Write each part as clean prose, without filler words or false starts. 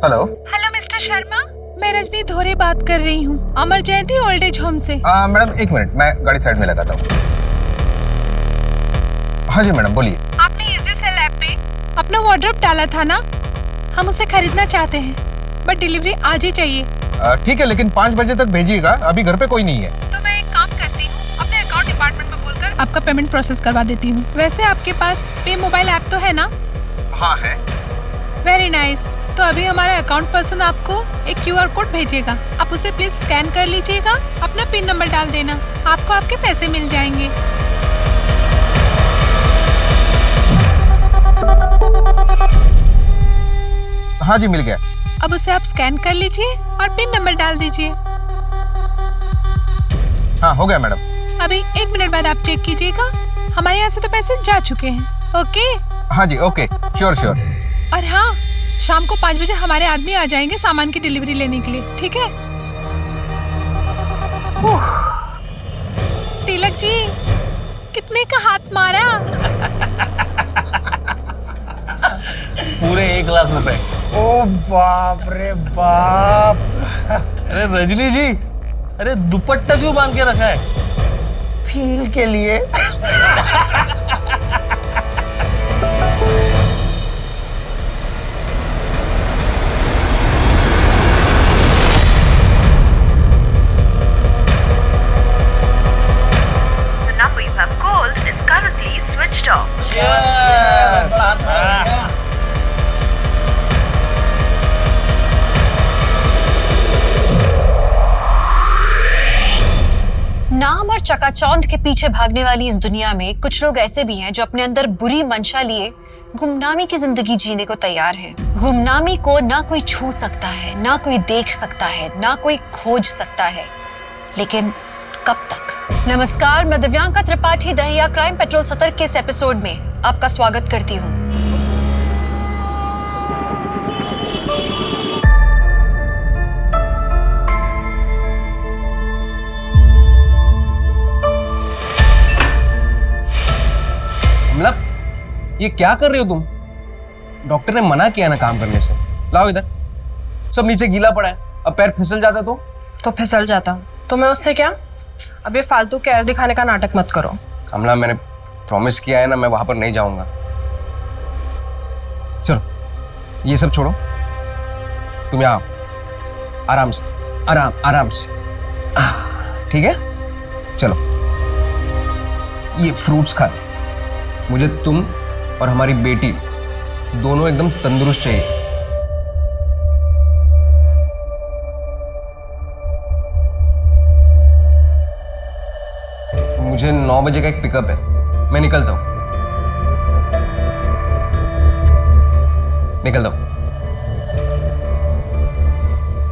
Hello. Hello mister Sharma, मैं रजनी धोरे बात कर रही हूँ, अमर जयंती ओल्ड एज होम से। मैडम एक मिनट, मैं गाड़ी साइड में लगाता हूँ। हाँ जी मैडम बोलिए। आपने इजी सेल ऐप पे अपना वार्डरोब डाला था ना, हम उसे खरीदना चाहते हैं बट डिलीवरी आज ही चाहिए। ठीक है, लेकिन 5 बजे तक भेजिएगा, अभी घर पे कोई नहीं है। तो मैं एक काम करती हूँ, अपने अकाउंट डिपार्टमेंट में बोलकर आपका पेमेंट प्रोसेस करवा देती हूँ। वैसे आपके पास पे मोबाइल ऐप तो है ना? हाँ है। Very nice. तो अभी हमारा अकाउंट पर्सन आपको एक QR कोड भेजेगा, आप उसे प्लीज स्कैन कर लीजिएगा, अपना पिन नंबर डाल देना, आपको आपके पैसे मिल जाएंगे। हाँ जी मिल गया। अब उसे आप स्कैन कर लीजिए और पिन नंबर डाल दीजिए। हाँ हो गया मैडम। अभी 1 मिनट बाद आप चेक कीजिएगा, हमारे यहाँ से तो पैसे जा चुके हैं। ओके? हाँ जी ओके, श्योर श्योर। और हाँ, शाम को 5 बजे हमारे आदमी आ जाएंगे सामान की डिलीवरी लेने के लिए, ठीक है? तिलक जी, कितने का हाथ मारा? पूरे 1 लाख रुपए। ओ बाप रे बाप। अरे रजनी जी, अरे दुपट्टा क्यों बांध के रखा है? फील के लिए। The number you have called is currently switched off. नाम और चकाचौंध के पीछे भागने वाली इस दुनिया में कुछ लोग ऐसे भी हैं जो अपने अंदर बुरी मंशा लिए गुमनामी की जिंदगी जीने को तैयार है। गुमनामी को ना कोई छू सकता है, ना कोई देख सकता है, ना कोई खोज सकता है, लेकिन कब तक? नमस्कार, मैं दिव्यांका त्रिपाठी दहिया क्राइम पेट्रोल सतर्क के इस एपिसोड में आपका स्वागत करती हूँ। मतलब ये क्या कर रही हो तुम? डॉक्टर ने मना किया ना काम करने से। लाओ इधर, सब नीचे गीला पड़ा है, अब पैर फिसल जाता तो फिसल जाता तो मैं उससे क्या? अब ये फालतू केयर दिखाने का नाटक मत करो। कमला, मैंने प्रॉमिस किया है ना, मैं वहां पर नहीं जाऊंगा। चलो ये सब छोड़ो, तुम यहाँ आओ, आराम से, आराम से, ठीक है? चलो ये फ्रूट्स खा लो। मुझे तुम और हमारी बेटी दोनों एकदम तंदुरुस्त चाहिए। मुझे 9 बजे का एक पिकअप है, मैं निकलता हूं।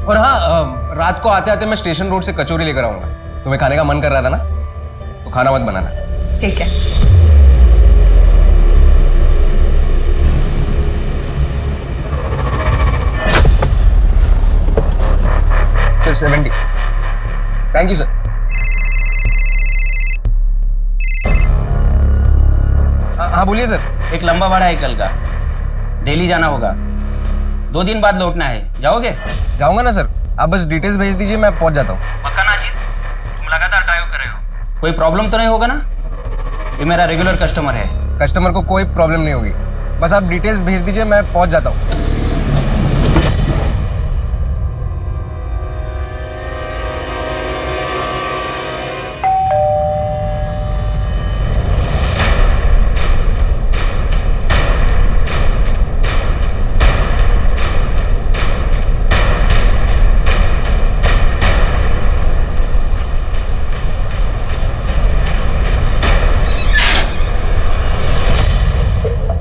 और हाँ, रात को आते आते मैं स्टेशन रोड से कचौरी लेकर आऊंगा। तुम्हें खाने का मन कर रहा था ना, तो खाना मत बनाना। ठीक है। सिर्फ 70। Thank you sir. हाँ बोलिए सर। एक लंबा भाड़ा है कल का, डेली जाना होगा, 2 दिन बाद लौटना है। जाओगे? जाऊंगा ना सर, आप बस डिटेल्स भेज दीजिए, मैं पहुंच जाता हूँ। पक्का ना अजीत? तुम लगातार ड्राइव कर रहे हो, कोई प्रॉब्लम तो नहीं होगा ना? ये मेरा रेगुलर कस्टमर है। कस्टमर को कोई प्रॉब्लम नहीं होगी, बस आप डिटेल्स भेज दीजिए, मैं पहुंच जाता हूँ।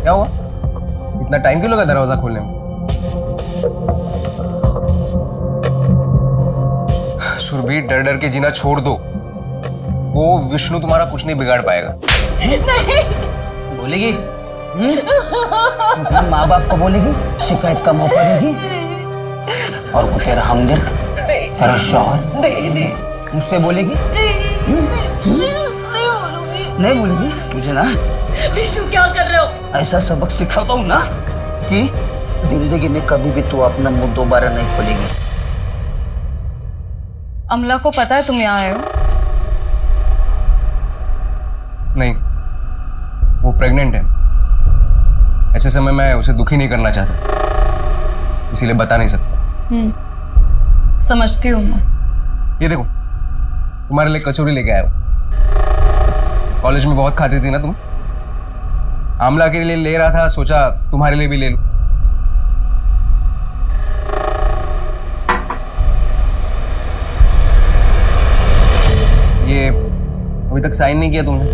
क्या हुआ? इतना टाइम क्यों लगा दरवाजा खोलने में? सुरभि, डर डर के जीना छोड़ दो, वो विष्णु तुम्हारा कुछ नहीं बिगाड़ पाएगा। नहीं बोलेगी? माँ बाप को बोलेगी, शिकायत का मौका देगी, और वो तेरा हमदर्द, तेरा शौहर मुझसे बोलेगी? नहीं बोलेगी? तुझे ना विष्णु क्या कर रहे हो? ऐसा सबक सिखाता हूँ ना कि जिंदगी में कभी भी तू अपना मुंह दोबारा नहीं खोलेगी। अमला को पता है तुम यहाँ आए हो? नहीं, वो प्रेग्नेंट है। ऐसे समय मैं उसे दुखी नहीं करना चाहता, इसीलिए बता नहीं सकता। समझती हूँ मैं। ये देखो, तुम्हारे लिए कचौरी लेके आया हूँ। कॉलेज में बहुत खाती थी ना तुम। आमला के लिए ले रहा था, सोचा तुम्हारे लिए भी ले लूं। ये अभी तक साइन नहीं किया तुमने।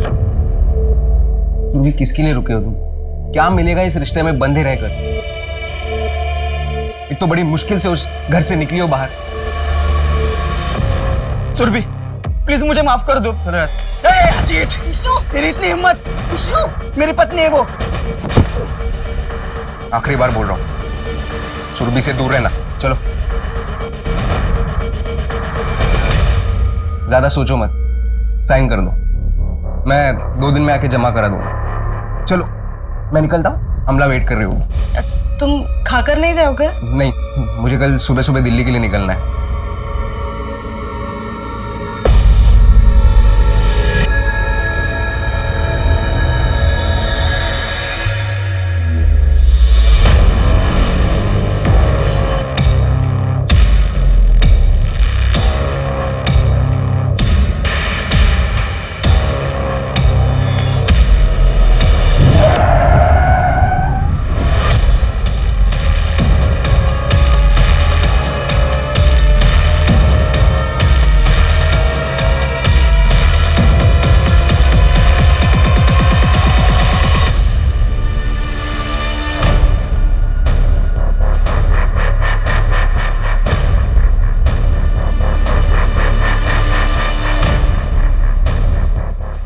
तुम किसके लिए रुके हो तुम? क्या मिलेगा इस रिश्ते में बंधे रहकर? एक तो बड़ी मुश्किल से उस घर से निकली हो बाहर। सुरभि, प्लीज मुझे माफ कर दो। अजीत, तेरी इतनी हिम्मत! मेरी पत्नी है वो। आखिरी बार बोल रहा हूं, सुरभि से दूर रहना। चलो, ज्यादा सोचो मत, साइन कर दो। मैं 2 दिन में आके जमा करा दूंगा। चलो, मैं निकलता हूँ, हमला वेट कर रही होगी। तुम खाकर नहीं जाओगे? नहीं, मुझे कल सुबह सुबह दिल्ली के लिए निकलना है।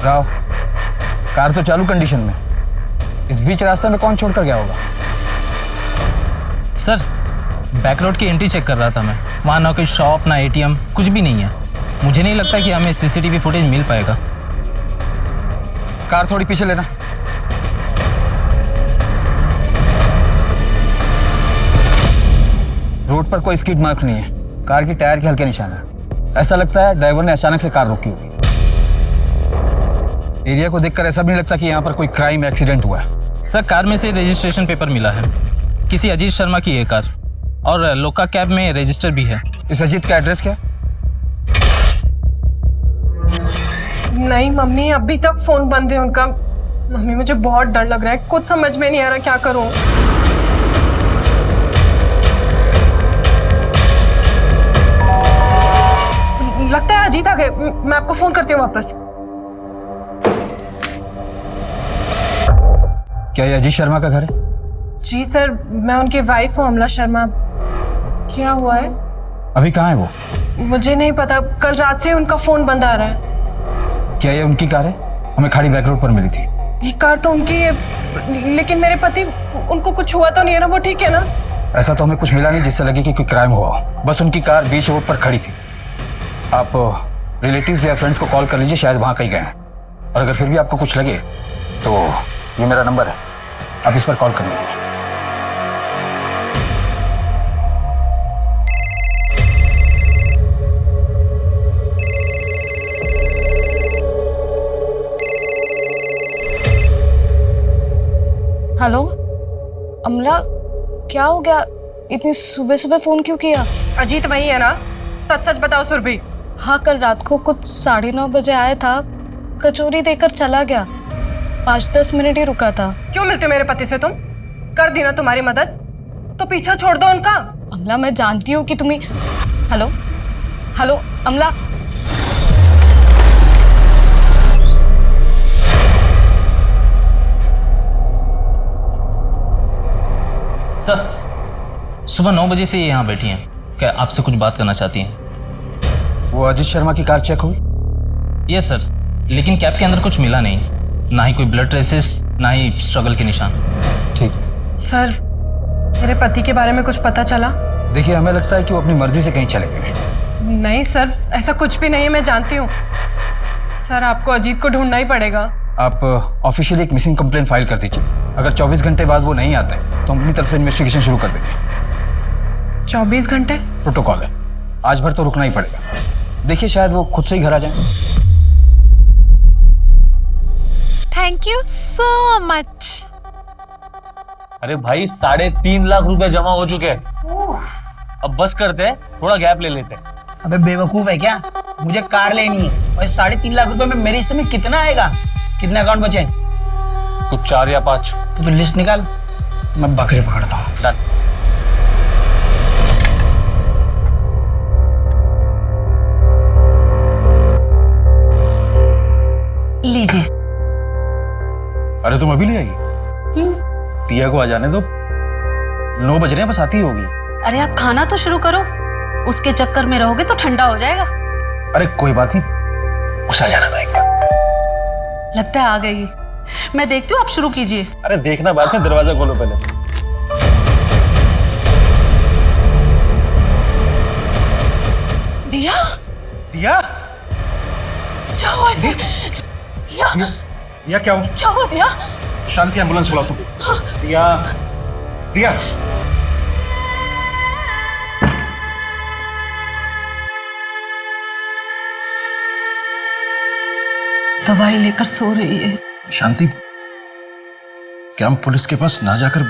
राव, कार तो चालू कंडीशन में, इस बीच रास्ते में कौन छोड़कर गया होगा? सर, बैक रोड की एंट्री चेक कर रहा था मैं। वहाँ ना कोई शॉप ना एटीएम, कुछ भी नहीं है। मुझे नहीं लगता कि हमें सीसीटीवी फुटेज मिल पाएगा। कार थोड़ी पीछे लेना। रोड पर कोई स्किड मार्क्स नहीं है, कार की टायर के हल्के निशान है। ऐसा लगता है ड्राइवर ने अचानक से कार रोकी होगी। एरिया को देखकर ऐसा भी नहीं लगता कि यहाँ पर कोई क्राइम एक्सीडेंट हुआ है। सर, कार में से रजिस्ट्रेशन पेपर मिला है, किसी अजीत शर्मा की है कार, और लोका कैब में रजिस्टर भी है। इस अजीत का एड्रेस क्या? नहीं मम्मी, अभी तक फोन बंद है उनका। मम्मी, मुझे बहुत डर लग रहा है, कुछ समझ में नहीं आ रहा क्या करूं। लगता है अजीत आ गए। मैं आपको फोन करती हूँ वापस। क्या ये अजीत शर्मा का घर है? जी सर, मैं उनकी वाइफ हूँ, अमला शर्मा। क्या हुआ है? अभी कहाँ है वो? मुझे नहीं पता, कल रात से उनका फोन बंद आ रहा है। क्या ये उनकी कार है? हमें खाड़ी बैक रोड पर मिली थी। ये कार तो उनकी है, लेकिन मेरे पति, उनको कुछ हुआ तो नहीं है ना? वो ठीक है ना? ऐसा तो हमें कुछ मिला नहीं जिससे लगे कि कोई क्राइम हुआ हो। बस उनकी कार बीच रोड पर खड़ी थी। आप रिलेटिव्स या फ्रेंड्स को कॉल कर लीजिए, शायद वहाँ कहीं गए हैं। और अगर फिर भी आपको कुछ लगे तो ये मेरा नंबर है, आप इस पर कॉल कर लीजिए। हेलो अमला, क्या हो गया? इतनी सुबह सुबह फोन क्यों किया? अजीत वही है ना? सच सच बताओ सुरभि। हाँ, कल रात को कुछ 9:30 बजे आया था, कचौरी देकर चला गया। 5-10 मिनट ही रुका था। क्यों मिलते मेरे पति से तुम? कर दी ना तुम्हारी मदद, तो पीछा छोड़ दो उनका। अमला, मैं जानती हूँ कि तुम्हें। हेलो हेलो अमला, सर, सुबह 9 बजे से ये यहाँ बैठी हैं। क्या आपसे कुछ बात करना चाहती हैं? वो अजीत शर्मा की कार चेक हुई? यस सर, लेकिन कैब के अंदर कुछ मिला नहीं, ना ही कोई ब्लड ट्रेसेस, ना ही स्ट्रगल के निशान। ठीक है सर, मेरे पति के बारे में कुछ पता चला? देखिए, हमें लगता है कि वो अपनी मर्जी से कहीं चले गए। नहीं सर, ऐसा कुछ भी नहीं है, मैं जानती हूँ। सर, आपको अजीत को ढूंढना ही पड़ेगा। आप ऑफिशियली एक मिसिंग कंप्लेंट फाइल कर दीजिए। अगर 24 घंटे बाद वो नहीं आते तो हम अपनी तरफ से इन्वेस्टिगेशन शुरू कर देंगे। 24 घंटे? प्रोटोकॉल है, आज भर तो रुकना ही पड़ेगा। देखिए शायद वो खुद से ही घर आ जाए। Thank you so much. अरे भाई 3.5 लाख रुपए जमा हो चुके हैं। अब बस करते हैं, थोड़ा गैप ले लेते हैं। अबे बेवकूफ है क्या? मुझे कार लेनी है और 3.5 लाख रुपए में मेरे हिस्से में कितना आएगा? कितने अकाउंट बचे? कुछ 4 या 5। तो लिस्ट निकाल, मैं बकरी पकड़ता हूँ। डन। लीजिए। अरे तुम अभी ले आई? दिया को आ जाने दो, 9 बज रहे हैं, बस आती ही होगी। अरे आप खाना तो शुरू करो, उसके चक्कर में रहोगे तो ठंडा हो जाएगा। अरे कोई बात नहीं, उसे आ जाना था एक बार। लगता है आ गई। मैं देखती हूँ, आप शुरू कीजिए। अरे देखना बाद में, दरवाजा खोलो पहले। दिया? दिया? क्या हुआ इसे? दिया? दिया क्या हुआ? क्या हुआ दिया? शांति, एम्बुलेंस बुलाओ तुम। दिया, दिया। दवाई लेकर सो रही है। शांति, क्या हम पुलिस के पास ना जाकर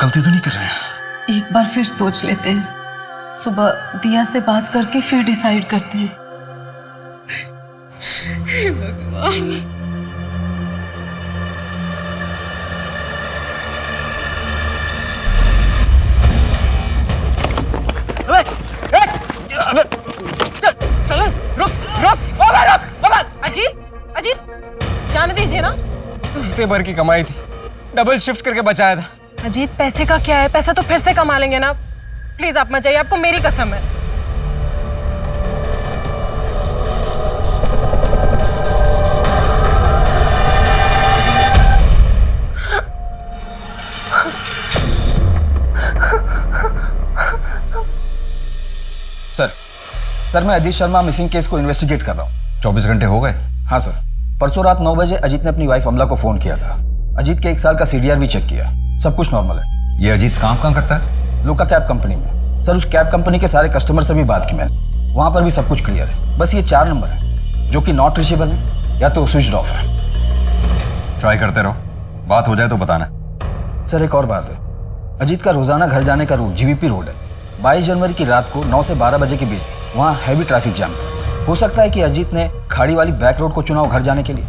गलती तो नहीं कर रहे हैं? एक बार फिर सोच लेते हैं, सुबह दिया से बात करके फिर डिसाइड करते हैं। हे भगवान। जाने दीजिए ना। हफ्ते भर की कमाई थी, डबल शिफ्ट करके बचाया था। अजीत, पैसे का क्या है? पैसा तो फिर से कमा लेंगे ना। प्लीज आप मत जाइए, आपको मेरी कसम है। सर मैं अजीत शर्मा मिसिंग केस को इन्वेस्टिगेट कर रहा हूँ। 24 घंटे हो गए? हाँ सर, परसों रात 9 बजे अजीत ने अपनी वाइफ अमला को फोन किया था। अजीत के 1 साल का CDR भी चेक किया, सब कुछ नॉर्मल है। ये अजीत काम कहाँ करता है? लोका कैब कंपनी में। सर उस कैब कंपनी के सारे कस्टमर से भी बात की मैंने, वहाँ पर भी सब कुछ क्लियर है। बस ये 4 नंबर है जो कि नॉट रीचेबल है या तो स्विच ऑफ है। ट्राई करते रहो, बात हो जाए तो बताना। सर एक और बात है, अजीत का रोजाना घर जाने का रूट GVP रोड है। 22 जनवरी की रात को 9 से 12 बजे के बीच वहाँ हैवी ट्रैफिक जाम था। हो सकता है कि अजीत ने खाड़ी वाली बैक रोड को चुना हो घर जाने के लिए।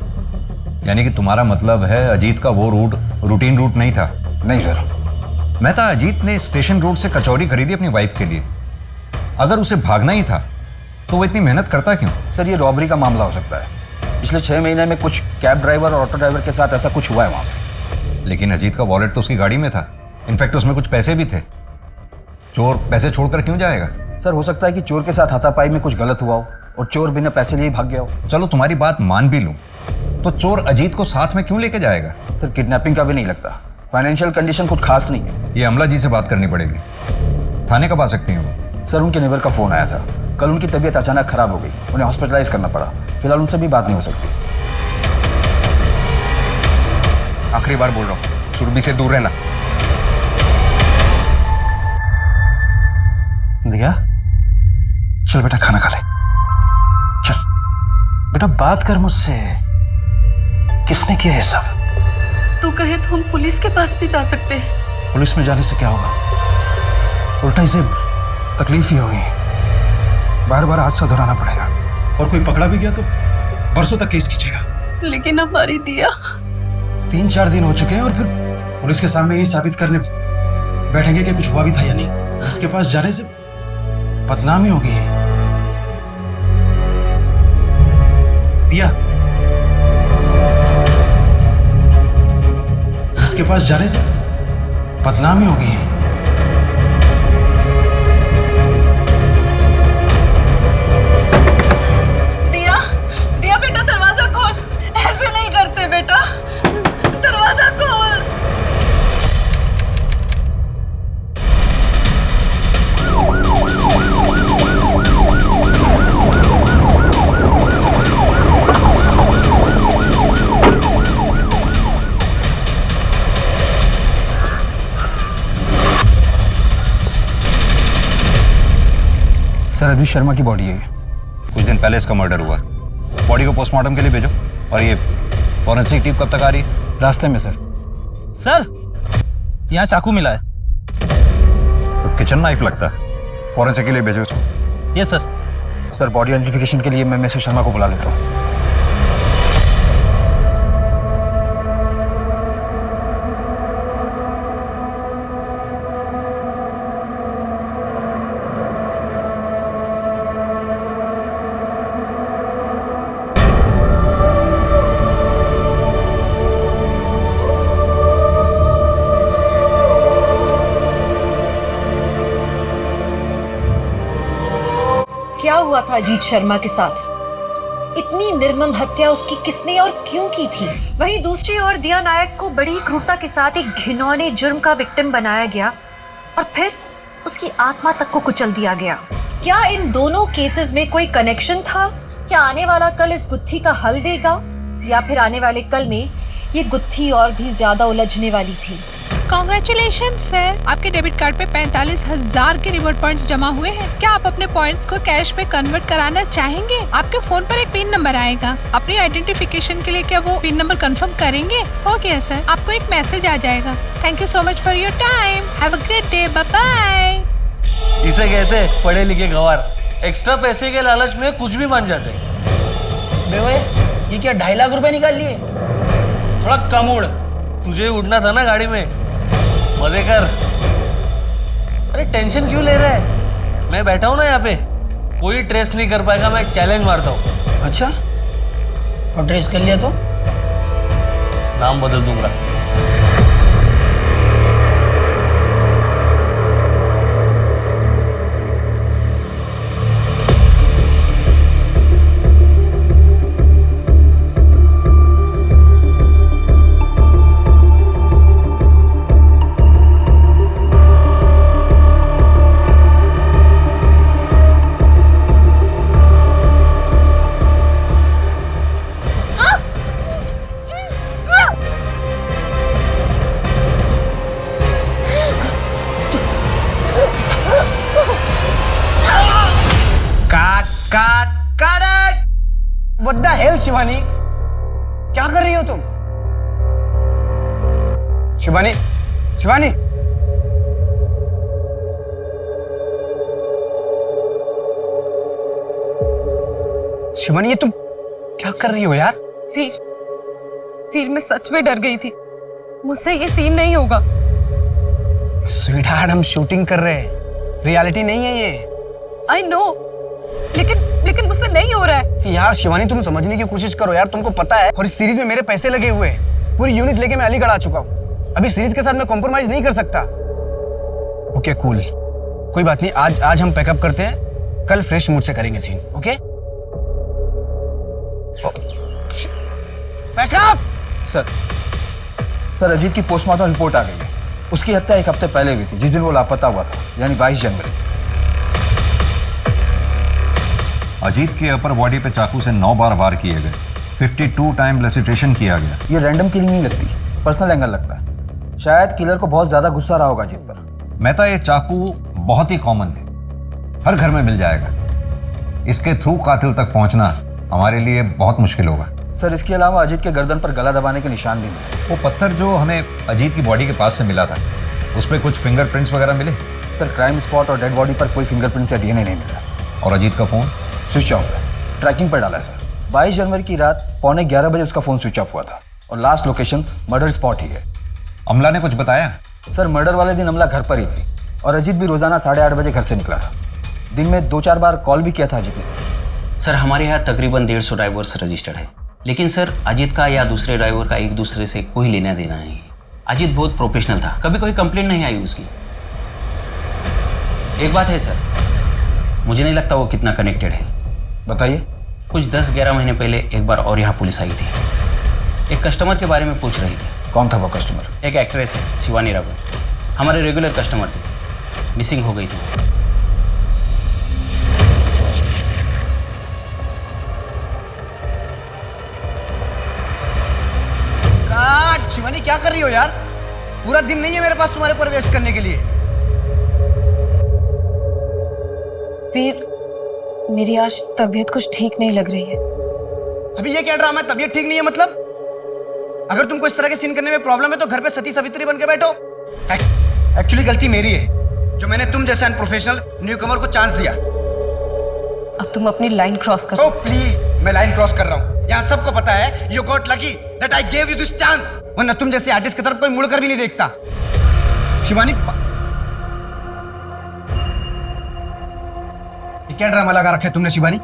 यानी कि तुम्हारा मतलब है अजीत का वो रूट रूटीन रूट नहीं था? नहीं सर। मैं था अजीत ने स्टेशन रोड से कचौरी खरीदी अपनी वाइफ के लिए। अगर उसे भागना ही था तो वो इतनी मेहनत करता क्यों? सर ये रॉबरी का मामला हो सकता है। पिछले 6 महीने में कुछ कैब ड्राइवर और ऑटो ड्राइवर के साथ ऐसा कुछ हुआ है वहाँ पे। लेकिन अजीत का वॉलेट तो उसकी गाड़ी में था, इनफैक्ट उसमें कुछ पैसे भी थे। चोर पैसे छोड़कर क्यों जाएगा? सर हो सकता है कि चोर के साथ हाथापाई में कुछ गलत हुआ हो और चोर बिना पैसे लिए भाग गया हो। चलो तुम्हारी बात मान भी लूं, तो चोर अजीत को साथ में क्यों लेके जाएगा? सर किडनैपिंग का भी नहीं लगता, फाइनेंशियल कंडीशन कुछ खास नहीं है। ये अमला जी से बात करनी पड़ेगी। थाने कब आ सकती हैं वो? सर उनके नेबर का फोन आया था, कल उनकी तबीयत अचानक खराब हो गई, उन्हें हॉस्पिटलाइज करना पड़ा। फिलहाल उनसे भी बात नहीं हो सकती। आखिरी बार बोल रहा हूँ, सुरभि से दूर रहना। दिया, चल बेटा खाना खा ले। चल बेटा, बात कर मुझसे, किसने किया ये सब? तू कहे तो हम पुलिस के पास भी जा सकते हैं। पुलिस में जाने से क्या होगा? उल्टा इसे तकलीफ ही होगी। बार बार हादसा दोहराना पड़ेगा, और कोई पकड़ा भी गया तो बरसों तक केस खींचेगा। लेकिन हमारी दिया 3-4 दिन हो चुके हैं और फिर पुलिस के सामने यही साबित करने बैठेंगे कि कुछ हुआ भी था या नहीं। इसके पास जाने से बदनामी होगी। दिया, इसके पास जाने से बदनामी होगी। दिया, दिया बेटा दरवाजा खोल। ऐसे नहीं करते बेटा, दरवाजा खोल। सर अजीत शर्मा की बॉडी है ये। कुछ दिन पहले इसका मर्डर हुआ। बॉडी को पोस्टमार्टम के लिए भेजो। और ये फॉरेंसिक टीम कब तक आ रही है? रास्ते में सर। सर यहाँ चाकू मिला है। तो किचन नाइफ लगता है। फॉरेंसिक के लिए भेजो। Yes sir. Sir body identification के लिए मैं मिसेस शर्मा को बुला लेता हूँ। क्या हुआ था अजीत शर्मा के साथ? इतनी निर्मम हत्या उसकी किसने और क्यों की थी? वहीं दूसरी ओर दिया नायक को बड़ी क्रूरता के साथ एक घिनौने जुर्म का विक्टिम बनाया गया और फिर उसकी आत्मा तक को कुचल दिया गया। क्या इन दोनों केसेस में कोई कनेक्शन था? क्या आने वाला कल इस गुत्थी का हल देगा या फिर आने वाले कल में ये गुत्थी और भी ज्यादा उलझने वाली थी? कॉन्ग्रेचुलेशन सर, आपके डेबिट कार्ड पे 45,000 के रिवॉर्ड पॉइंट्स जमा हुए हैं। क्या आप अपने पॉइंट्स को कैश में कन्वर्ट कराना चाहेंगे? आपके फोन पर एक पिन नंबर आएगा। अपनी आइडेंटिफिकेशन के लिए क्या वो पिन नंबर कंफर्म करेंगे? ओके सर, आपको एक मैसेज आ जाएगा। Thank you so much for your time. Have a good day, bye bye. इसे कहते हैं पढ़े लिखे गंवार। एक्स्ट्रा पैसे के लालच में कुछ भी मान जाते हैं। बेवे, ये क्या 2.5 लाख रुपए निकाल लिए? थोड़ा कम उड़। तुझे उड़ना था ना गाड़ी में, मजे कर। अरे टेंशन क्यों ले रहा है? मैं बैठा हूं ना यहाँ पे, कोई ट्रेस नहीं कर पाएगा। मैं चैलेंज मारता हूँ। अच्छा, और ट्रेस कर लिया तो नाम बदल दूंगा। What the hell, Shivani? क्या कर रही हो तुम? शिवानी, शिवानी, शिवानी, ये तुम क्या कर रही हो यार? फिर मैं सच में डर गई थी। मुझसे ये सीन नहीं होगा। स्वीटहार्ट, हम शूटिंग कर रहे हैं, रियलिटी नहीं है ये। आई नो, लेकिन मुझसे नहीं हो रहा है। यार शिवानी, तुम समझने की कोशिश करो यार। तुमको पता है, और इस सीरीज में मेरे पैसे लगे हुए हैं। पूरी यूनिट लेके मैं अलीगढ़ आ चुका हूँ। अभी सीरीज के साथ मैं कॉम्प्रोमाइज नहीं कर सकता। ओके कूल, कोई बात नहीं। आज हम पैकअप करते हैं, कल फ्रेश मूड से करेंगे scene. Okay pack up. Sir Ajit की पोस्टमार्टम रिपोर्ट आ गई है। उसकी हत्या 1 हफ्ते पहले हुई थी, जिस दिन वो लापता हुआ था, यानी 22 जनवरी। अजीत की अपर बॉडी पे चाकू से 9 बार वार किए गए। 52 टाइम लेसिट्रेशन किया गया। ये रैंडम किलिंग नहीं लगती, पर्सनल एंगल लगता है। शायद किलर को बहुत ज्यादा गुस्सा रहा होगा अजीत पर। मेहता, ये चाकू बहुत ही कॉमन है, हर घर में मिल जाएगा। इसके थ्रू कातिल तक पहुंचना हमारे लिए बहुत मुश्किल होगा। सर इसके अलावा अजीत के गर्दन पर गला दबाने के निशान भी मिले। वो पत्थर जो हमें अजीत की बॉडी के पास से मिला था, उस पर कुछ फिंगरप्रिंट्स वगैरह मिले? सर क्राइम स्पॉट और डेड बॉडी पर कोई फिंगरप्रिंट्स या डीएनए नहीं मिला। और अजीत का फोन स्विच ऑफ है, ट्रैकिंग पर डाला है सर। 22 जनवरी की रात 11:15 बजे उसका फोन स्विच ऑफ हुआ था और लास्ट लोकेशन मर्डर स्पॉट ही है। अमला ने कुछ बताया? सर मर्डर वाले दिन अमला घर पर ही थी और अजीत भी रोजाना 8:30 बजे घर से निकला था। दिन में 2-4 बार कॉल भी किया था अजीत ने। सर हमारे यहाँ तकरीबन 150 ड्राइवर्स रजिस्टर्ड है, लेकिन सर अजीत का या दूसरे ड्राइवर का एक दूसरे से कोई लेना देना नहीं। अजीत बहुत प्रोफेशनल था, कभी कोई कंप्लेंट नहीं आई उसकी। एक बात है सर, मुझे नहीं लगता वो कितना कनेक्टेड है। बताइए। कुछ 10-11 महीने पहले एक बार और यहाँ पुलिस आई थी, एक कस्टमर के बारे में पूछ रही थी। कौन था वो कस्टमर? एक एक्ट्रेस है शिवानी रावत, हमारे रेगुलर कस्टमर थी, मिसिंग हो गई थी। शिवानी क्या कर रही हो यार? पूरा दिन नहीं है मेरे पास तुम्हारे पर वेस्ट करने के लिए। मेरी आज तबीयत कुछ ठीक नहीं लग रही है। अभी ये क्या ड्रामा है? तबीयत ठीक नहीं है मतलब? अगर तुमको इस तरह के सीन करने में प्रॉब्लम है तो घर पे सती सावित्री बन के बैठो। एक्चुअली गलती मेरी है जो मैंने तुम जैसे अनप्रोफेशनल न्यूकमर को चांस दिया। अब तुम अपनी लाइन क्रॉस करो। ओह प्लीज, मैं लाइन क्रॉस कर रहा हूँ। यहाँ सबको पता है you got lucky that I gave you this chance. वरना तुम जैसे आर्टिस्ट की तरफ कोई मुड़कर भी नहीं देखता। शिवानी, ये क्या ड्रामा लगा रखा है तुमने शिवानी?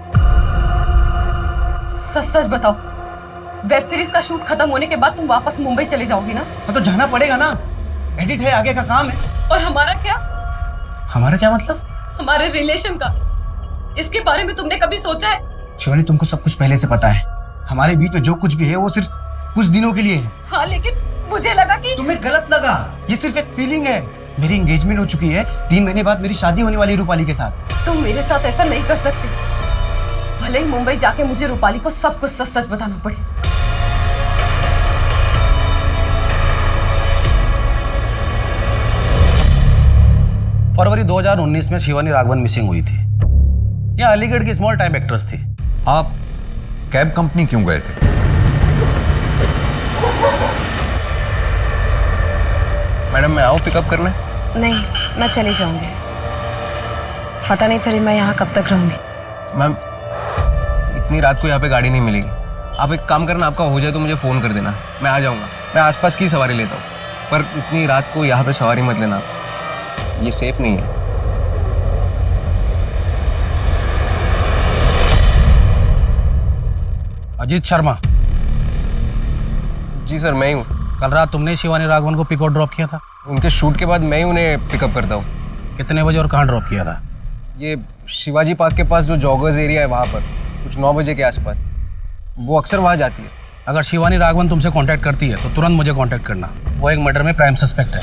सच सच बताओ, वेब सीरीज का शूट खत्म होने के बाद तुम वापस मुंबई चले जाओगी ना? तो जाना पड़ेगा ना, एडिट है, आगे का काम है। और हमारा क्या? हमारा क्या मतलब? हमारे रिलेशन का, इसके बारे में तुमने कभी सोचा है? शिवानी, तुमको सब कुछ पहले से पता है। हमारे बीच में जो कुछ भी है वो सिर्फ कुछ दिनों के लिए है। हाँ, लेकिन मुझे लगा कि तुम्हें गलत लगा। ये सिर्फ एक फीलिंग है। मेरी एंगेजमेंट हो चुकी है, 3 महीने बाद मेरी शादी होने वाली है रूपाली के साथ। तुम मेरे साथ ऐसा नहीं कर सकती। भले ही मुंबई जाके मुझे रूपाली को सब कुछ सच सच बताना पड़े। फरवरी 2019 में शिवानी राघवन मिसिंग हुई थी। यह अलीगढ़ की स्मॉल टाइम एक्ट्रेस थी। आप कैब कंपनी क्यों गए थे? मैडम, मैं आऊँ पिकअप करने? नहीं, मैं चली जाऊंगी। पता नहीं फिर मैं यहाँ कब तक रहूंगी। मैम, इतनी रात को यहाँ पे गाड़ी नहीं मिलेगी। आप एक काम करना, आपका हो जाए तो मुझे फ़ोन कर देना, मैं आ जाऊँगा। मैं आसपास की सवारी लेता हूँ, पर इतनी रात को यहाँ पे सवारी मत लेना, ये सेफ नहीं है। अजीत शर्मा। जी सर, मैं ही हूँ। कल रात तुमने शिवानी राघवन को पिक और ड्रॉप किया था? उनके शूट के बाद मैं ही उन्हें पिकअप करता हूँ। कितने बजे और कहाँ ड्रॉप किया था? ये शिवाजी पार्क के पास जो जॉगर्स एरिया है वहाँ पर, कुछ 9 बजे के आसपास। वो अक्सर वहाँ जाती है। अगर शिवानी राघवन तुमसे कांटेक्ट करती है तो तुरंत मुझे कांटेक्ट करना। वो एक मर्डर में प्राइम सस्पेक्ट है।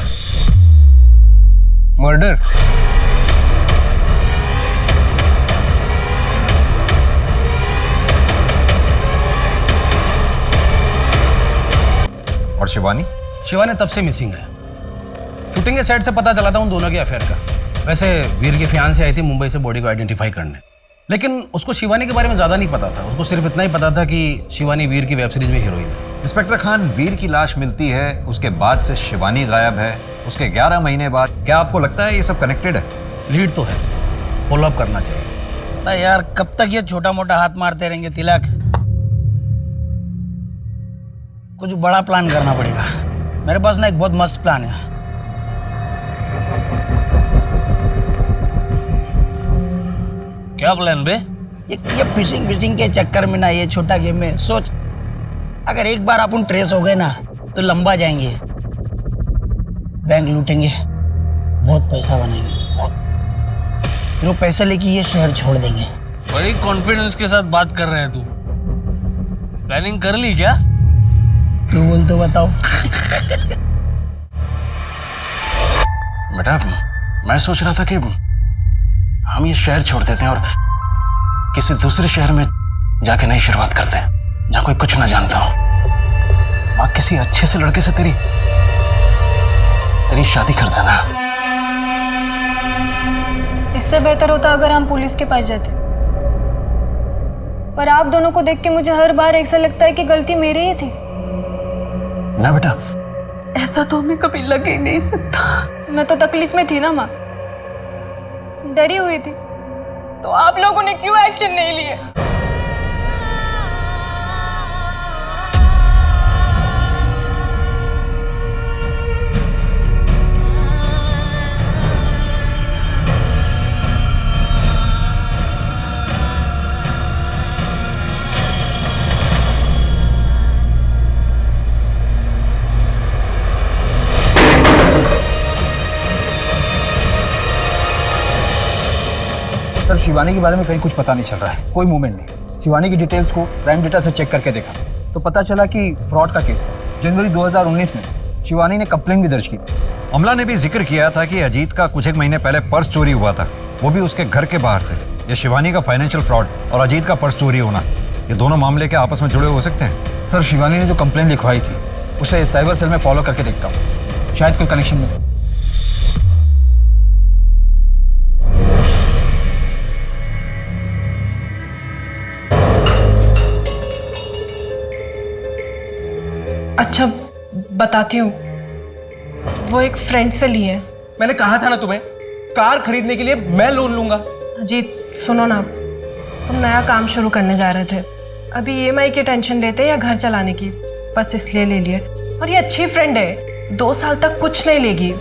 मर्डर? और शिवानी? शिवानी तब से मिसिंग है। शूटिंग के सेट से पता चला था उन दोनों के अफेयर का। वैसे वीर की फियांसे आई थी मुंबई से बॉडी को आइडेंटिफाई करने, लेकिन उसको शिवानी के बारे में ज़्यादा नहीं पता था। उसको सिर्फ इतना ही पता था कि शिवानी वीर की वेब सीरीज में हीरोइन है। इंस्पेक्टर खान, वीर की लाश मिलती है, उसके बाद से शिवानी गायब है, उसके 11 महीने बाद। क्या आपको लगता है ये सब कनेक्टेड है? लीड तो है, फॉलो अप करना चाहिए। यार कब तक ये छोटा मोटा हाथ मारते रहेंगे तिलक? कुछ बड़ा प्लान करना पड़ेगा। मेरे पास ना एक बहुत मस्त प्लान है। क्या प्लान बे? ये फिशिंग के चक्कर में ना, ये छोटा गेम में सोच, अगर एक बार अपन ट्रेस हो गए ना तो लंबा जाएंगे, बैंक लूटेंगे, बहुत पैसा बनाएंगे, बहुत। फिर वो पैसा लेके ये शहर छोड़ देंगे। बड़ी कॉन्फिडेंस के साथ बात कर रहे हैं तू। प्लानिंग कर ली क्या? तू बोल तो बताओ। बेटा, मैं सोच रहा था कि हम ये शहर छोड़ देते हैं और किसी दूसरे शहर में जाके नई शुरुआत करते हैं, जहाँ कोई कुछ ना जानता हो। माँ, किसी अच्छे से लड़के से तेरी शादी कर देना। इससे बेहतर होता अगर हम पुलिस के पास जाते, पर आप दोनों को देख के मुझे हर बार ऐसा लगता है कि गलती मेरी ही थी। ना बेटा, ऐसा तो हमें कभी लग ही नहीं सकता। मैं तो तकलीफ में थी ना माँ, डरी हुई थी, तो आप लोगों ने क्यों एक्शन नहीं लिए? सर, शिवानी के बारे में कहीं कुछ पता नहीं चल रहा है, कोई मूवमेंट नहीं। शिवानी की डिटेल्स को प्राइम डेटा से चेक करके देखा तो पता चला कि फ्रॉड का केस है। जनवरी 2019 में शिवानी ने कंप्लेंट भी दर्ज की। अमला ने भी जिक्र किया था कि अजीत का कुछ एक महीने पहले पर्स चोरी हुआ था, वो भी उसके घर के बाहर से। ये शिवानी का फाइनेंशियल फ्रॉड और अजीत का पर्स चोरी होना, ये दोनों मामले के आपस में जुड़े हो सकते हैं। सर, शिवानी ने जो कंप्लेंट लिखवाई थी उसे साइबर सेल में फॉलो करके देखता हूँ, शायद कोई कनेक्शन मिले। अच्छा बताती हूँ, वो एक फ्रेंड से लिए हैं। मैंने कहा था ना तुम्हें, कार खरीदने के लिए मैं लोन लूंगा। अजीत सुनो ना, तुम नया काम शुरू करने जा रहे थे, अभी EMI की टेंशन लेते या घर चलाने की, बस इसलिए ले लिए। और ये अच्छी फ्रेंड है, 2 साल तक कुछ नहीं लेगी,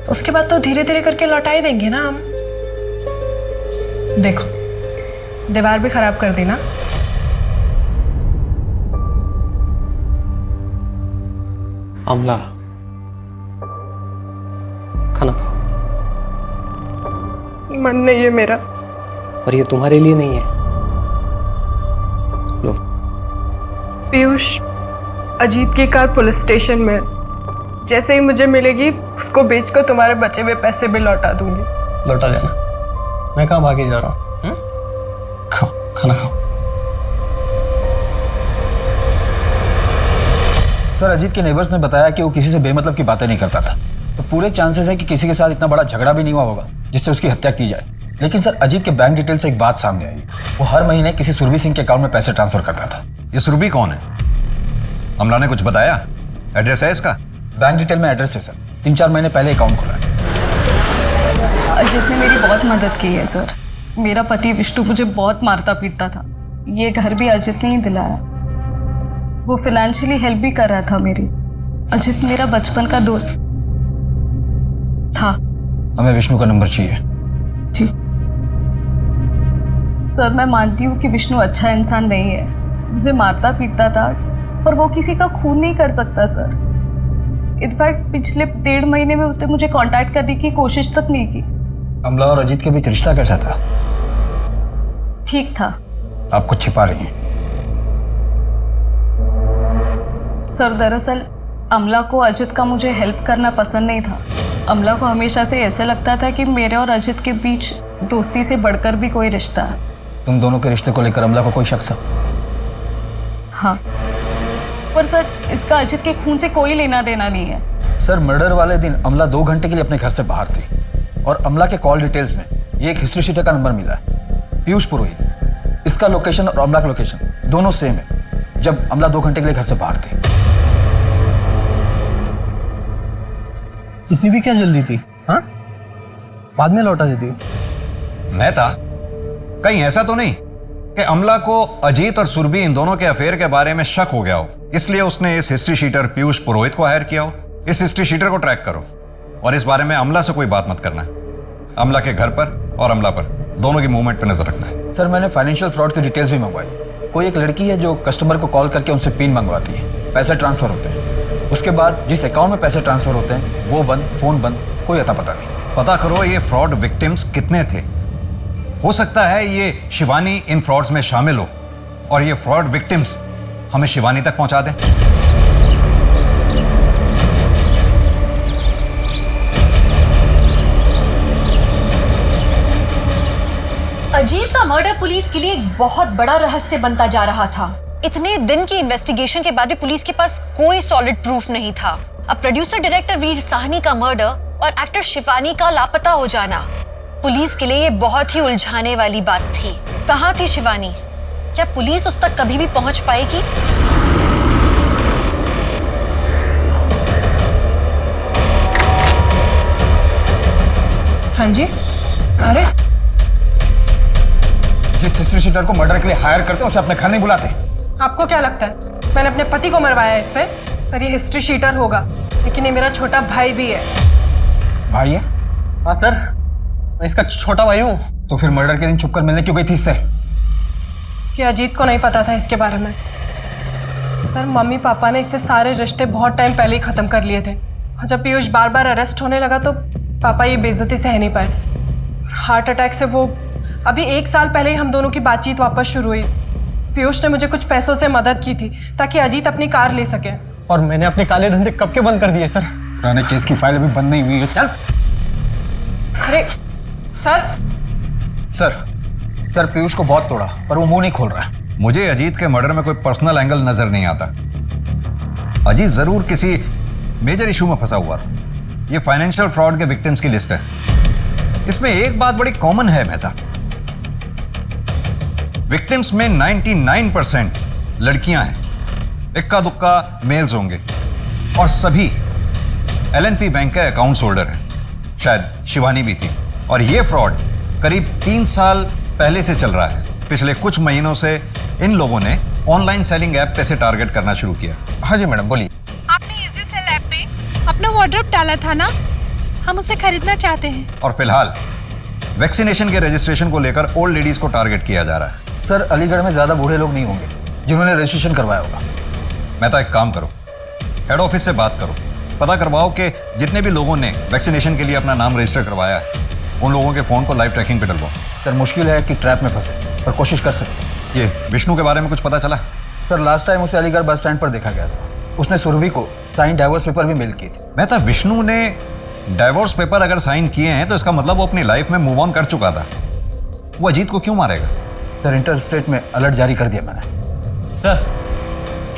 उसके बाद तो धीरे धीरे करके लौटा ही देंगे ना हम। देखो दीवार भी खराब कर दी ना। अमला, खाना खाओ। मन नहीं है मेरा। और ये तुम्हारे लिए नहीं है। लो। पीयूष, अजीत की कार पुलिस स्टेशन में है। जैसे ही मुझे मिलेगी उसको बेचकर तुम्हारे बचे हुए पैसे भी लौटा दूंगी। लौटा देना, मैं कहाँ भागे जा रहा हूँ। खाओ, खाना खाओ। सर, अजीत के नेबर्स ने बताया कि वो किसी से बेमतलब की बातें नहीं करता था, तो पूरे चांसेस है कि किसी के साथ इतना बड़ा झगड़ा भी नहीं हुआ होगा जिससे उसकी हत्या की जाए। लेकिन सर, अजीत के बैंक डिटेल से एक बात सामने आई, वो हर महीने किसी सुरभि सिंह के अकाउंट में पैसे ट्रांसफर करता था। ये सुरभि कौन है? अमला ने कुछ बताया? एड्रेस है इसका? बैंक डिटेल में एड्रेस है सर, 3-4 महीने पहले अकाउंट खुला है। अजीत ने मेरी बहुत मदद की है सर। मेरा पति विष्णु मुझे बहुत मारता पीटता था, ये घर भी अजीत ने ही दिलाया। वो फाइनेंशियली हेल्प भी कर रहा था मेरी। अजीत मेरा बचपन का दोस्त था। हमें विष्णु का नंबर चाहिए। जी सर, मैं मानती हूँ कि विष्णु अच्छा इंसान नहीं है, मुझे मारता पीटता था, पर वो किसी का खून नहीं कर सकता सर। इनफैक्ट पिछले 1.5 महीने में उसने मुझे कांटेक्ट करने की कोशिश तक नहीं की। अमला और अजीत के बीच रिश्ता कैसा था? ठीक था। आप कुछ छिपा रही हैं। सर दरअसल अमला को अजित का मुझे हेल्प करना पसंद नहीं था। अमला को हमेशा से ऐसा लगता था कि मेरे और अजित के बीच दोस्ती से बढ़कर भी कोई रिश्ता है। तुम दोनों के रिश्ते को लेकर अमला को कोई शक था? हाँ, पर सर इसका अजित के खून से कोई लेना देना नहीं है। सर, मर्डर वाले दिन अमला 2 घंटे के लिए अपने घर से बाहर थी और अमला के कॉल डिटेल्स में ये एक हिस्ट्री शीटर का नंबर मिला है, पीयूष पुरोहित। इसका लोकेशन और अमला का लोकेशन दोनों सेम है जब अमला 2 घंटे के लिए घर से बाहर थी। इतनी भी क्या जल्दी थी? हाँ, बाद में लौटा देती। मेहता, कहीं ऐसा तो नहीं कि अमला को अजीत और सुरभि इन दोनों के अफेयर के बारे में शक हो गया हो, इसलिए उसने इस हिस्ट्री शीटर पीयूष पुरोहित को हायर किया हो? इस हिस्ट्री शीटर को ट्रैक करो और इस बारे में अमला से कोई बात मत करना। अमला के घर पर और अमला पर दोनों की मूवमेंट पर नजर रखना है। सर, मैंने फाइनेंशियल फ्रॉड की डिटेल्स भी मंगवाई। कोई एक लड़की है जो कस्टमर को कॉल करके उनसे पिन मंगवाती है, पैसे ट्रांसफर होते हैं, उसके बाद जिस अकाउंट में पैसे ट्रांसफर होते हैं वो बंद, फोन बंद, कोई अता पता नहीं। पता करो ये फ्रॉड विक्टिम्स कितने थे। हो सकता है ये शिवानी इन फ्रॉड्स में शामिल हो और ये फ्रॉड विक्टिम्स हमें शिवानी तक पहुंचा दें। अजीत का मर्डर पुलिस के लिए एक बहुत बड़ा रहस्य बनता जा रहा था। इतने दिन की इन्वेस्टिगेशन के बाद भी पुलिस के पास कोई सॉलिड प्रूफ नहीं था। अब प्रोड्यूसर डायरेक्टर वीर साहनी का मर्डर और एक्टर शिवानी का लापता हो जाना पुलिस के लिए ये बहुत ही उलझाने वाली बात थी। कहाँ थी शिवानी? क्या पुलिस उस तक कभी भी पहुंच पाएगी? हाँ जी। अरे जिस हिस्ट्री शीटर को मर्डर के लिए हायर करते हैं उसे अपने घर नहीं बुलाते। आपको क्या लगता है मैंने अपने पति को मरवाया इससे? सर ये हिस्ट्री शीटर होगा, लेकिन ये मेरा छोटा भाई भी है। भाई है? हाँ सर, मैं इसका छोटा भाई हूँ। तो फिर मर्डर के दिन छुपकर मिलने क्यों गई थी इससे? कि अजीत को नहीं पता था इसके बारे में। सर मम्मी पापा ने इससे सारे रिश्ते बहुत टाइम पहले ही खत्म कर लिए थे। जब पीयूष बार बार अरेस्ट होने लगा तो पापा ये बेइज्जती सह नहीं पाए। हार्ट अटैक से वो अभी 1 साल पहले ही हम दोनों की बातचीत वापस शुरू हुई। पीयूष ने मुझे कुछ पैसों से मदद की थी ताकि अजीत अपनी कार ले सके। और मैंने अपने काले धंधे कब के बंद कर दिए सर। पुराने केस की फाइल अभी बंद नहीं हुई है। चल। अरे सर पीयूष को बहुत तोड़ा पर वो मुंह नहीं खोल रहा है। मुझे अजीत के मर्डर में कोई पर्सनल एंगल नजर नहीं आता। अजीत जरूर किसी मेजर इशू में फंसा हुआ था। ये फाइनेंशियल फ्रॉड के विक्टिम्स की लिस्ट है। इसमें एक बात बड़ी कॉमन है मेहता, विक्टिम्स में 99% लड़कियां हैं, इक्का दुक्का मेल्स होंगे। और सभी LNP बैंक के अकाउंट्स होल्डर हैं। शायद शिवानी भी थी। और ये फ्रॉड करीब 3 साल पहले से चल रहा है। पिछले कुछ महीनों से इन लोगों ने ऑनलाइन सेलिंग ऐप पे से टारगेट करना शुरू किया। हाँ जी मैडम, बोलिए। आपने इजी सेल ऐप पे अपना वार्डरोब डाला था ना, हम उसे खरीदना चाहते हैं। और फिलहाल वैक्सीनेशन के रजिस्ट्रेशन को लेकर ओल्ड लेडीज को टारगेट किया जा रहा है। सर अलीगढ़ में ज़्यादा बूढ़े लोग नहीं होंगे जिन्होंने रजिस्ट्रेशन करवाया होगा। मैं तो एक काम करो, हेड ऑफिस से बात करो, पता करवाओ कि जितने भी लोगों ने वैक्सीनेशन के लिए अपना नाम रजिस्टर करवाया है उन लोगों के फ़ोन को लाइव ट्रैकिंग पे डलवाओ। सर मुश्किल है कि ट्रैप में फंसे, पर कोशिश कर सकते हैं। ये विष्णु के बारे में कुछ पता चला? सर लास्ट टाइम उसे अलीगढ़ बस स्टैंड पर देखा गया था। उसने सुरभि को साइन डाइवोर्स पेपर भी मेल किए थे। मैं तो विष्णु ने डाइवोर्स पेपर अगर साइन किए हैं तो इसका मतलब वो अपनी लाइफ में मूव ऑन कर चुका था। वो अजीत को क्यों मारेगा? सर इंटर स्टेट में अलर्ट जारी कर दिया मैंने। सर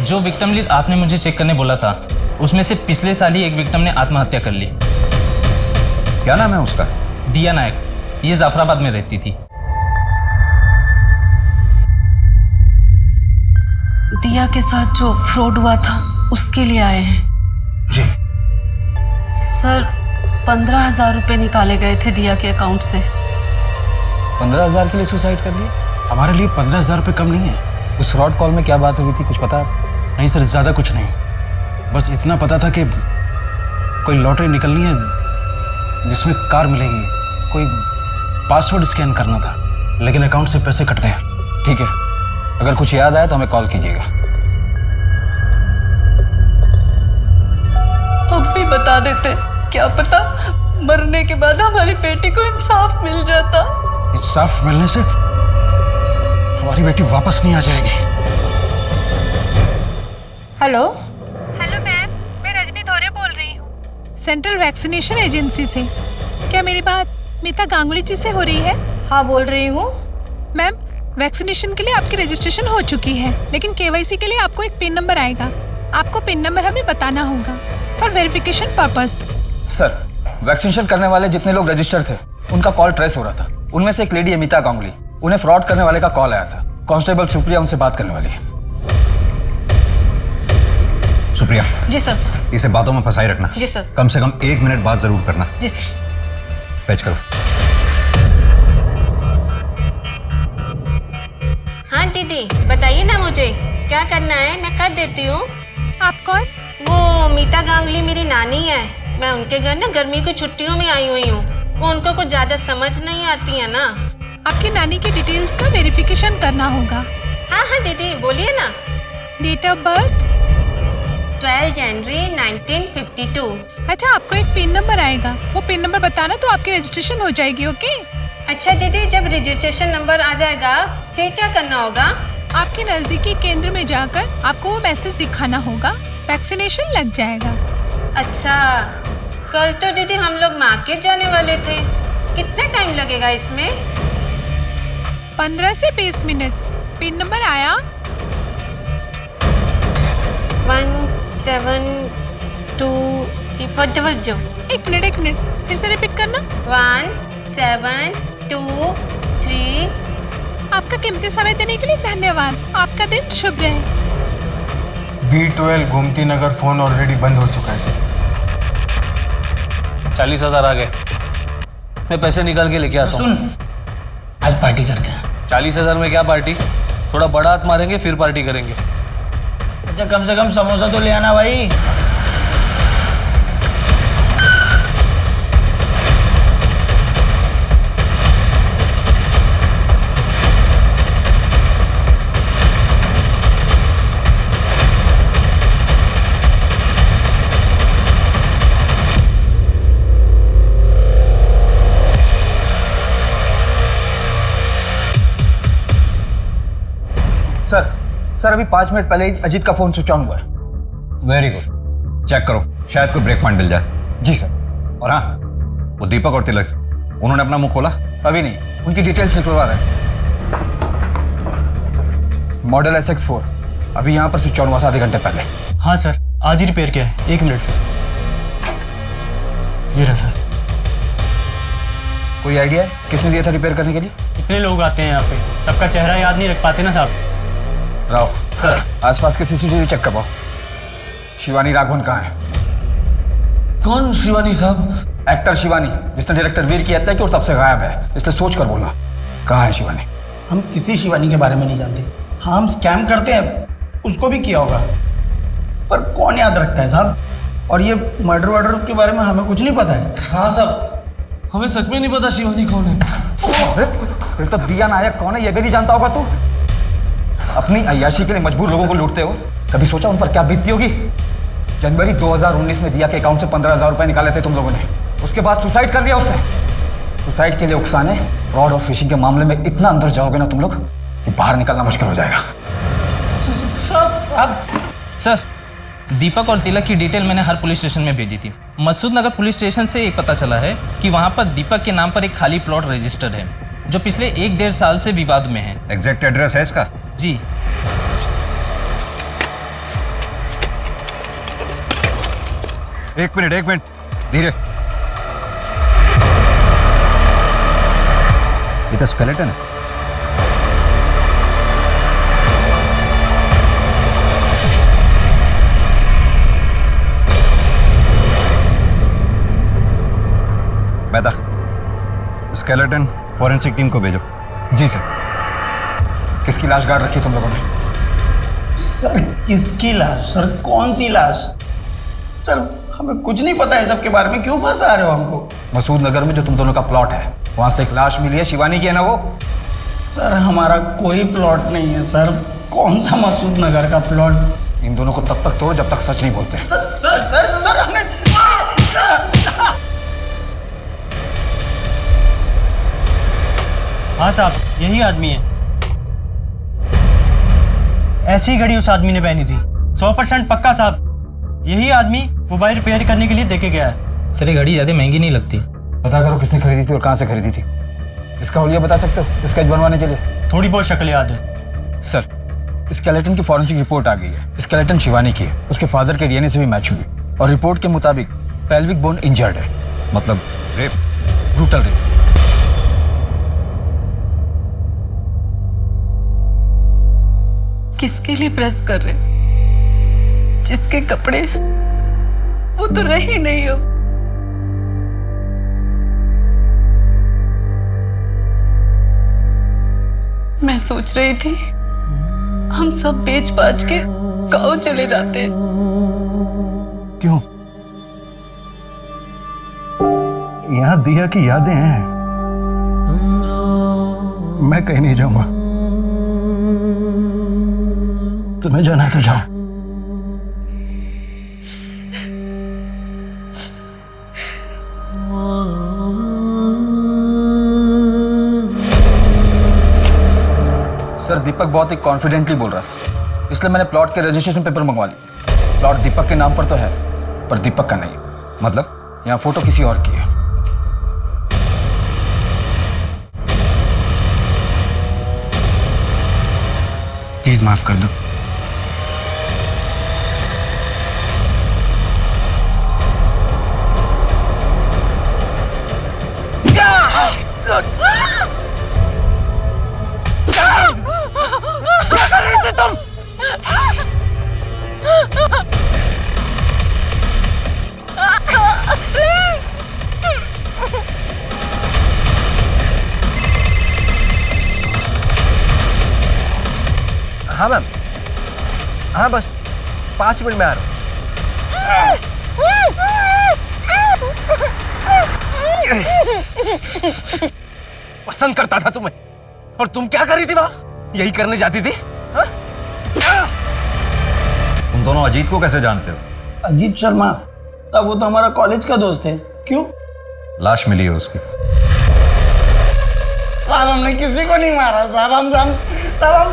जो विक्टिम लिस्ट आपने मुझे चेक करने बोला था उसमें से पिछले साल ही एक विक्टिम ने आत्महत्या कर ली। क्या नाम है उसका? दिया नायक, ये जाफराबाद में रहती थी। दिया के साथ जो फ्रॉड हुआ था उसके लिए आए हैं। जी सर 15,000 रुपए निकाले गए थे दिया के अकाउंट से। 15,000 के लिए सुसाइड कर लिया? हमारे लिए 15,000 रुपये कम नहीं है। उस फ्रॉड कॉल में क्या बात हुई थी, कुछ पता? नहीं सर, ज़्यादा कुछ नहीं, बस इतना पता था कि कोई लॉटरी निकलनी है जिसमें कार मिलेगी, कोई पासवर्ड स्कैन करना था, लेकिन अकाउंट से पैसे कट गए। ठीक है, अगर कुछ याद आया तो हमें कॉल कीजिएगा। अब भी बता देते, क्या पता मरने के बाद हमारी बेटी को इंसाफ मिल जाता। इंसाफ मिलने से हमारी बेटी वापस नहीं आ जाएगी। हेलो हेलो मैम, मैं रजनी धोरे बोल रही हूँ, सेंट्रल वैक्सीनेशन एजेंसी से। क्या मेरी बात मीता गांगुली जी से हो रही है? हाँ बोल रही हूँ। मैम वैक्सीनेशन के लिए आपकी रजिस्ट्रेशन हो चुकी है, लेकिन KYC के लिए आपको एक पिन नंबर आएगा। आपको पिन नंबर हमें बताना होगा for verification purpose. Sir vaccination करने वाले जितने लोग रजिस्टर थे उनका कॉल ट्रेस हो रहा था। उनमें से एक लेडी अमिता गांगुली, उन्हें फ्रॉड करने वाले का कॉल आया था। कांस्टेबल सुप्रिया उनसे बात करने वाली है। सुप्रिया जी सर। इसे बातों में फंसाई रखना। जी सर। कम से कम 1 मिनट बात जरूर करना। जी सर। पैच करो। हाँ दीदी बताइए ना मुझे क्या करना है, मैं कर देती हूँ। आप कौन? वो मीता गांगुली मेरी नानी है। मैं उनके घर ना गर्मी की छुट्टियों में आई हुई हूँ। वो उनको कुछ ज्यादा समझ नहीं आती है ना। आपकी नानी की डिटेल्स का वेरिफिकेशन करना होगा। हाँ हाँ दीदी बोलिए ना। डेट ऑफ बर्थ 12 जनवरी 1952। अच्छा, आपको एक पिन नंबर आएगा, वो पिन नंबर बताना तो आपकी रजिस्ट्रेशन हो जाएगी। ओके? अच्छा दीदी, जब रजिस्ट्रेशन नंबर आ जाएगा फिर क्या करना होगा? आपके नजदीकी केंद्र में जाकर आपको वो मैसेज दिखाना होगा, वैक्सीनेशन लग जाएगा। अच्छा, कल तो दीदी हम लोग मार्केट जाने वाले थे, कितना टाइम लगेगा इसमें? 15 से 20 मिनट। पिन नंबर आया? 17234। एक मिनट फिर से रिपीट करना। 1723। आपका कीमती समय देने के लिए धन्यवाद। आपका दिन शुभ रहे। B12 Gomti Nagar phone already बंद हो चुका है सर। 40,000 आ गए, मैं पैसे निकाल के लेके आता हूँ। सुन, आज पार्टी करते हैं। 40,000 में क्या पार्टी? थोड़ा बड़ा हाथ मारेंगे फिर पार्टी करेंगे। अच्छा कम से कम समोसा तो ले आना भाई। सर अभी 5 मिनट पहले ही अजीत का फोन स्विच ऑन हुआ है। वेरी गुड, चेक करो, शायद कोई ब्रेक पॉइंट मिल जाए। जी सर। और हाँ, वो दीपक और तिलक, उन्होंने अपना मुंह खोला? अभी नहीं, उनकी डिटेल्स निकलवा रहे हैं। मॉडल SX4 अभी यहाँ पर स्विच ऑन हुआ था आधे घंटे पहले। हाँ सर, आज ही रिपेयर किया है। 1 मिनट सर। ये रहा सर। कोई आइडिया है किसने दिया था रिपेयर करने के लिए? इतने लोग आते हैं यहाँ पे, सबका चेहरा याद नहीं रख पाते ना साहब। राव सर, आसपास के CCTV चेक करवाओ। शिवानी राघवन कहाँ है? कौन शिवानी साहब? एक्टर शिवानी, जिसने डायरेक्टर वीर की हत्या की और तब से गायब है, इसलिए सोच कर बोलना, कहाँ है शिवानी? हम किसी शिवानी के बारे में नहीं जानते। हाँ, हम स्कैम करते हैं, उसको भी किया होगा, पर कौन याद रखता है साहब? और ये मर्डर के बारे में हमें कुछ नहीं पता है। हाँ साहब, हमें सच में नहीं पता शिवानी कौन है। फिर तो दिया नायक कौन है ये भी नहीं जानता होगा तू? अपनी अय्याशी के लिए मजबूर लोगों को लूटते हो, कभी सोचा उन पर क्या बीतती होगी? जनवरी 2019 में दिया के अकाउंट से 15,000 रुपए निकाले थे तुम लोगों ने, उसके बाद सुसाइड कर लिया उसने। सुसाइड के लिए उकसाने, फ्रॉड और फिशिंग के मामले में इतना अंदर जाओगे ना तुम लोग कि बाहर निकलना मुश्किल हो जाएगा। सर, दीपक और तिलक की डिटेल मैंने हर पुलिस स्टेशन में भेजी थी। मसूद नगर पुलिस स्टेशन से एक पता चला है कि वहाँ पर दीपक के नाम पर एक खाली प्लॉट रजिस्टर्ड है, जो पिछले 1-1.5 साल से विवाद में है। एग्जैक्ट एड्रेस है इसका? जी। एक मिनट, धीरे। ये तो स्केलेटन है। मेहता, स्केलेटन फॉरेंसिक टीम को भेजो। जी सर। किसकी लाश गाड़ रखी तुम लोगों ने? सर, किसकी लाश? सर, कौन सी लाश? सर, हमें कुछ नहीं पता है सबके बारे में, क्यों फंसा रहे हो हमको? मसूद नगर में जो तुम दोनों का प्लॉट है, वहां से एक लाश मिली है, शिवानी की है ना वो? सर, हमारा कोई प्लॉट नहीं है सर। कौन सा मसूद नगर का प्लॉट? इन दोनों को तब तक तोड़ो जब तक सच नहीं बोलते। सर हमने हाँ साहब, यही आदमी है। ऐसी ही घड़ी उस आदमी ने पहनी थी, 100% पक्का साहब। यही आदमी मोबाइल रिपेयर करने के लिए देके गया है। सर, ये घड़ी ज़्यादा महंगी नहीं लगती। पता करो किसने खरीदी थी और कहाँ से खरीदी थी। इसका हुलिया बता सकते हो स्केच बनवाने के लिए? थोड़ी बहुत शक्ल याद है सर। स्केलेटन की फॉरेंसिक रिपोर्ट आ गई है। स्केलेटन शिवानी की है, उसके फादर के डीएनए से भी मैच हुई और रिपोर्ट के मुताबिक पेल्विक बोन इंजर्ड है। मतलब रेप? Brutal rape. किसके लिए प्रेस कर रहे? जिसके कपड़े वो तो रही नहीं हो। मैं सोच रही थी हम सब बेच बाच के गाँव चले जाते हैं। क्यों? यहाँ दिया की यादें हैं। मैं कहीं नहीं जाऊंगा। तुम्हें जाना है तो जाओ। सर, दीपक बहुत ही कॉन्फिडेंटली बोल रहा था, इसलिए मैंने प्लॉट के रजिस्ट्रेशन पेपर मंगवा लिए। प्लॉट दीपक के नाम पर तो है, पर दीपक का नहीं। मतलब? यहाँ फोटो किसी और की है। प्लीज माफ कर दो। क्या कर रही थी तुम? हाँ मैम, हाँ बस 5 मिनट में आ रहा हूँ। पसंद करता था तुम्हें, और तुम क्या कर रही थी वहां? यही करने जाती थी? हाँ? तुम दोनों अजीत को कैसे जानते हो? अजीत शर्मा? तब वो तो हमारा कॉलेज का दोस्त है। क्यों? लाश मिली है उसकी। साहब, हमने किसी को नहीं मारा साहब। हम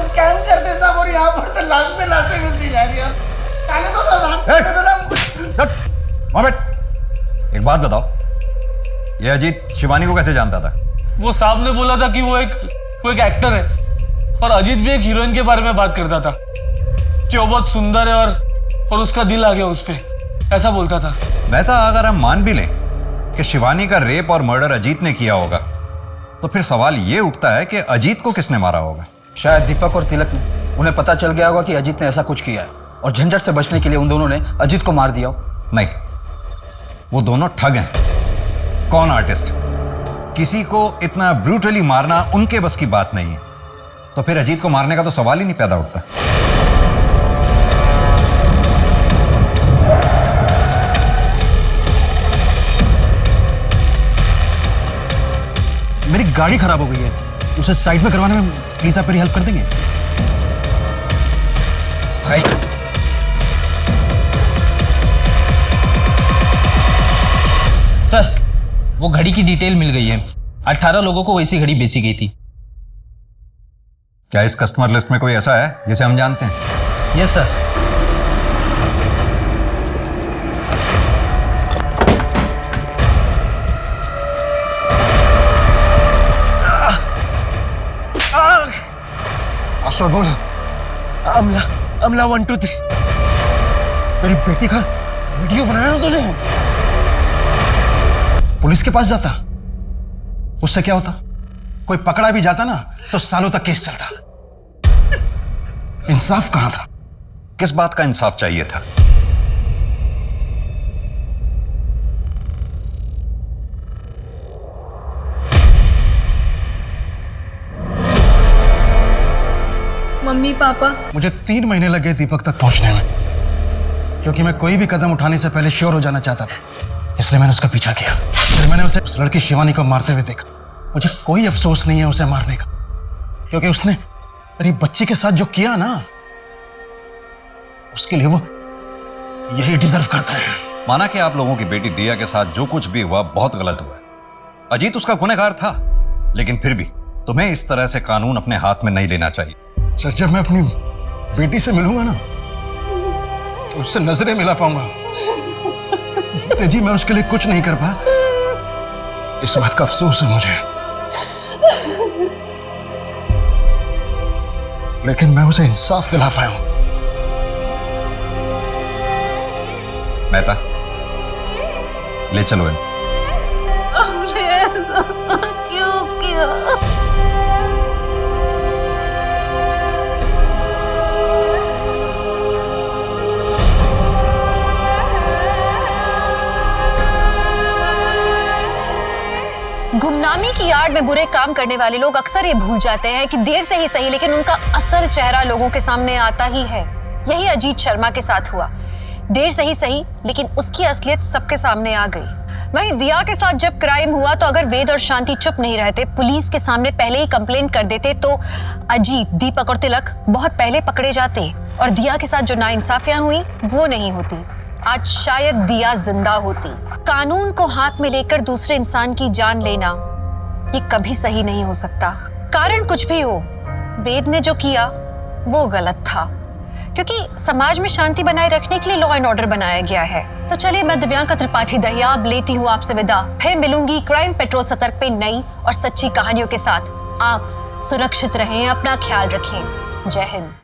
स्कैम करते साहब, और यहाँ पर तो लाश पे लाशें मिलती जा रही है। एक बात बताओ, ये अजीत शिवानी को कैसे जानता था? वो साहब ने बोला था कि वो एक एक्टर है, और अजीत भी एक हीरोइन के बारे में बात करता था कि वो बहुत सुंदर है और उसका दिल आ गया उस पे, ऐसा बोलता था। मेहता, अगर हम मान भी लें कि शिवानी का रेप और मर्डर अजीत ने किया होगा, तो फिर सवाल ये उठता है कि अजीत को किसने मारा होगा? शायद दीपक और तिलक ने। उन्हें पता चल गया होगा कि अजीत ने ऐसा कुछ किया है, और झंझट से बचने के लिए उन दोनों ने अजीत को मार दिया हो? नहीं, वो दोनों ठग हैं। कौन आर्टिस्ट? किसी को इतना ब्रूटली मारना उनके बस की बात नहीं है। तो फिर अजीत को मारने का तो सवाल ही नहीं पैदा उठता। मेरी गाड़ी खराब हो गई है, उसे साइड में करवाने में प्लीज आप मेरी हेल्प कर देंगे? सर, वो घड़ी की डिटेल मिल गई है। 18 लोगों को वैसी घड़ी बेची गई थी। क्या इस कस्टमर लिस्ट में कोई ऐसा है जिसे हम जानते हैं? Yes sir. आशा बोल। अमला 1 2 3। मेरी बेटी का वीडियो बनाया ना तूने? पुलिस के पास जाता, उससे क्या होता? कोई पकड़ा भी जाता ना तो सालों तक केस चलता। इंसाफ कहां था? किस बात का इंसाफ चाहिए था? मम्मी पापा, मुझे 3 महीने लगे दीपक तक पहुंचने में, क्योंकि मैं कोई भी कदम उठाने से पहले श्योर हो जाना चाहता था। इसलिए मैंने उसका पीछा किया। फिर मैंने उसे उस लड़की शिवानी को मारते हुए देखा। मुझे कोई अफसोस नहीं है उसे मारने का, क्योंकि उसने मेरी बच्ची के साथ जो किया ना, उसके लिए वो यही डिजर्व करता है। माना कि आप लोगों की बेटी दिया के साथ जो कुछ भी हुआ बहुत गलत हुआ। अजीत उसका गुनहगार था, लेकिन फिर भी तुम्हें इस तरह से कानून अपने हाथ में नहीं लेना चाहिए। सर, जब मैं अपनी बेटी से मिलूंगा ना तो उससे नजरें मिला पाऊंगा। जी, मैं उसके लिए कुछ नहीं कर पाया, इस बात का अफसोस है मुझे। लेकिन मैं उसे इंसाफ दिला पाया हूं। मेहता, ले चलो इन। हमने ऐसा क्यों किया? गुमनामी की आड़ में बुरे काम करने वाले लोग अक्सर ये भूल जाते हैं कि देर से ही सही लेकिन उनका असल चेहरा लोगों के सामने आता ही है। यही अजीत शर्मा के साथ हुआ। देर से ही सही लेकिन उसकी असलियत सबके सामने आ गई। वहीं दिया के साथ जब क्राइम हुआ तो अगर वेद और शांति चुप नहीं रहते, पुलिस के सामने पहले ही कंप्लेंट कर देते, तो अजीत, दीपक और तिलक बहुत पहले पकड़े जाते और दिया के साथ जो नाइंसाफियां हुई वो नहीं होती। आज शायद दिया जिंदा होती। कानून को हाथ में लेकर दूसरे इंसान की जान लेना ये कभी सही नहीं हो सकता। कारण कुछ भी हो, वेद ने जो किया वो गलत था, क्योंकि समाज में शांति बनाए रखने के लिए लॉ एंड ऑर्डर बनाया गया है। तो चलिए, मैं दिव्यांका त्रिपाठी दहिया अब लेती हूँ आपसे विदा। फिर मिलूंगी क्राइम पेट्रोल सतर्क पे नई और सच्ची कहानियों के साथ। आप सुरक्षित रहें, अपना ख्याल रखें। जय हिंद।